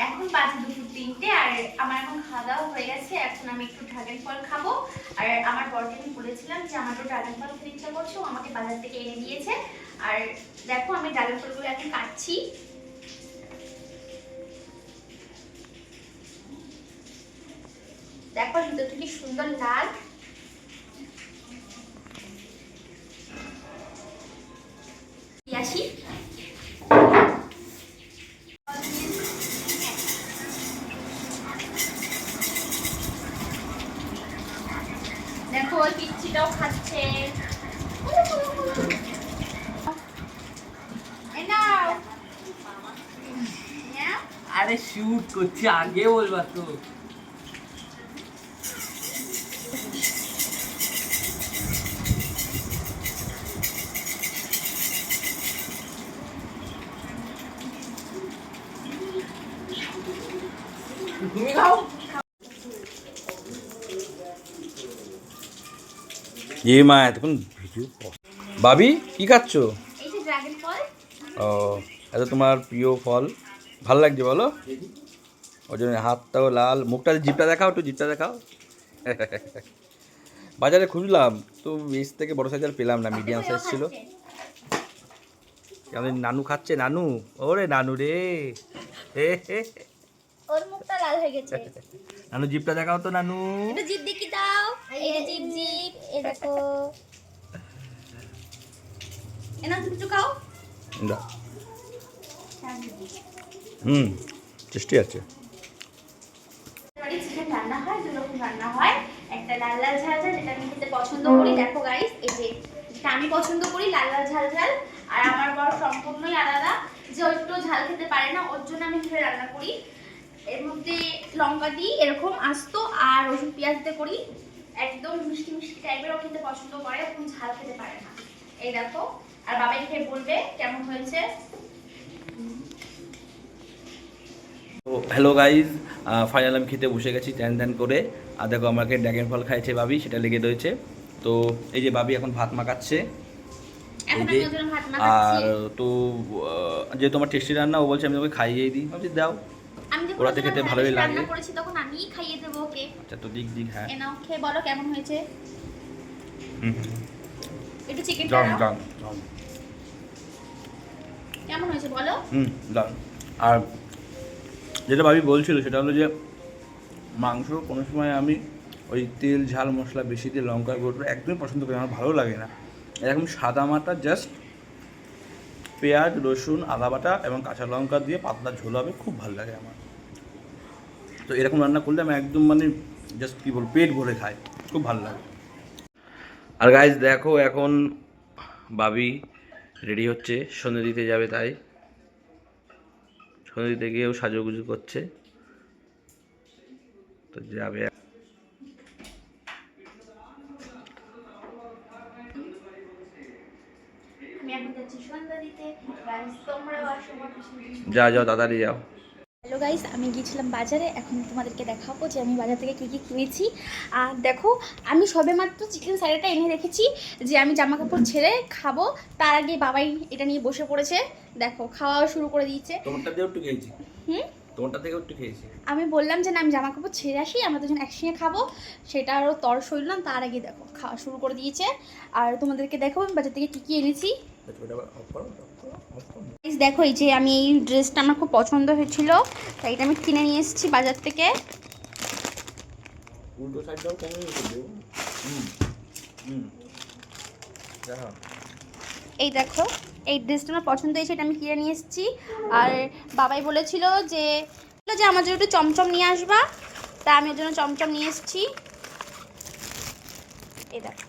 এখন বাজে 2:03 আর আমার এখন খাওয়া দাওয়া হয়ে গেছে। এখন আমি একটু ড্রাগন ফল খাবো। আর আমার বরকে আমি বলেছিলাম যে আমার তো ড্রাগন ফল খেতে ইচ্ছা করছে, ও আমাকে বাজার থেকে এনে দিয়েছে। আর দেখো আমি ড্রাগন ফলগুলো এখন কাটছি। দেখো ভিতর থেকে সুন্দর লাল। আসি দেখো ওই পিচ্ছিটাও খাচ্ছে। আরে শুট করছি, আগে বলবা তো। তুমি খাও। মা এতক্ষণ ভিডিও ভাবি কি খাচ্ছ? এই যে ড্রাগন ফল। ও এত তোমার প্রিয় ফল, ভালো লাগছে বলো? ওই জন্য হাতটাও লাল, মুখটা জিপটা দেখাও, একটু জিপটা দেখাও। বাজারে খুঁজলাম তো বেশ থেকে বড় সাইজ আর পেলাম না, মিডিয়াম সাইজ ছিল। আমাদের নানু খাচ্ছে, নানু ওরে নানু রে, ওর মুখটা লাল হয়ে গেছে। নানু জিপটা দেখাও তো নানু। একটু জিভ দেখি দাও। এই যে জিভ জিভ, এই দেখো। এনা তুমি একটু খাও। দাও। টেস্টি আছে। চিকেন রান্না হয়, দু রকম রান্না হয়। একটা লাল লাল ঝাল ঝাল, যেটা আমি খেতে পছন্দ করি। দেখো গাইস, এই যে যেটা আমি পছন্দ করি লাল লাল ঝাল ঝাল। আর আমার বর সম্পূর্ণই আলাদা, যে ও একটু ঝাল খেতে পারে না, ওর জন্য আমি এভাবে রান্না করি। এর মধ্যে লঙ্কা দিই এরকম আস্ত, আর রসুন পেঁয়াজ দিয়ে করি। একদম মিষ্টি মিষ্টি টাইপের ও খেতে পছন্দ করে, এখন ঝাল খেতে পারে না। এই দেখো, আর বাবাই খেয়ে বলবে কেমন হয়েছে। তো হ্যালো গাইজ, ফাইনাল আমি খেতে বসে গেছি ট্যান ট্যান করে। আর দেখো আমাকে ড্রাগন ফল খাইছে ভাবি, সেটা লেগে রয়েছে। তো এই যে ভাবি এখন ভাত মাখাচ্ছে। এই যে আর তো যে তোমার টেস্টি রান্না, ও বলছে আমি তোমাকে খাইয়েই দিই। ভাবছি দাও, ওরাতে খেতে ভালোই লাগে। রান্না করেছি তখন আমিই খাইয়ে দেবো ওকে। আচ্ছা তো দিক দিক, হ্যাঁ এনাও খেয়ে বলো কেমন হয়েছে। একটু চিকেন কেমন হয়েছে বলো। দাও। আর যেটা ভাবি বলছিল সেটা হলো যে মাংস কোনো সময় আমি ওই তেল ঝাল মশলা বেশি দিয়ে লঙ্কার গুঁড়ো একদমই পছন্দ করি, আমার ভালো লাগে না। এরকম সাদা মাটা জাস্ট পেঁয়াজ রসুন আদা বাটা এবং কাঁচা লঙ্কা দিয়ে পাতলা ঝোল হবে, খুব ভালো লাগে আমার। তো এরকম রান্না করলে আমি একদম মানে জাস্ট কী বলবো, পেট ভরে খাই, খুব ভালো লাগে। আর গাইজ দেখো এখন ভাবি রেডি হচ্ছে, সন্ধে দিতে যাবে, তাই সন্ধে দিতে গিয়েও সাজুগুজু করছে, তো যাবে। যাও তাড়াতাড়ি যাও। হ্যালো গাইস, আমি গিয়েছিলাম বাজারে। এখন তোমাদেরকে দেখাবো যে আমি বাজার থেকে কী কী কিনেছি। আর দেখো, আমি সবেমাত্র চিকেন স্যালাডটা এনে রেখেছি, যে আমি জামা কাপড় ছেড়ে খাবো। তার আগে বাবাই এটা নিয়ে বসে পড়েছে। দেখো খাওয়াও শুরু করে দিয়েছে। তোমারটা দিয়েও একটু খেয়েছি। তোমারটা থেকেও একটু খেয়েছি। আমি বললাম যে না, আমি জামা কাপড় ছেড়ে আসি, আমরা দুজন একসঙ্গে খাবো। সেটা আরও তর সইলাম, তার আগে দেখো খাওয়া শুরু করে দিয়েছে। আর তোমাদেরকে দেখো আমি বাজার থেকে কী কী এনেছি। দেখো, এই যে আমি এই ড্রেসটা আমার খুব পছন্দ হয়েছিল, তাই এটা আমি কিনে নিয়ে এসেছি বাজার থেকে। এই দেখো, এই ড্রেসটা আমার পছন্দ হয়েছে, এটা আমি কিনে নিয়ে এসেছি। আর বাবাই বলেছিল যে আমার জন্য একটু চমচম নিয়ে আসবা, তা আমি ওর জন্য চমচম নিয়ে এসেছি। এই দেখো,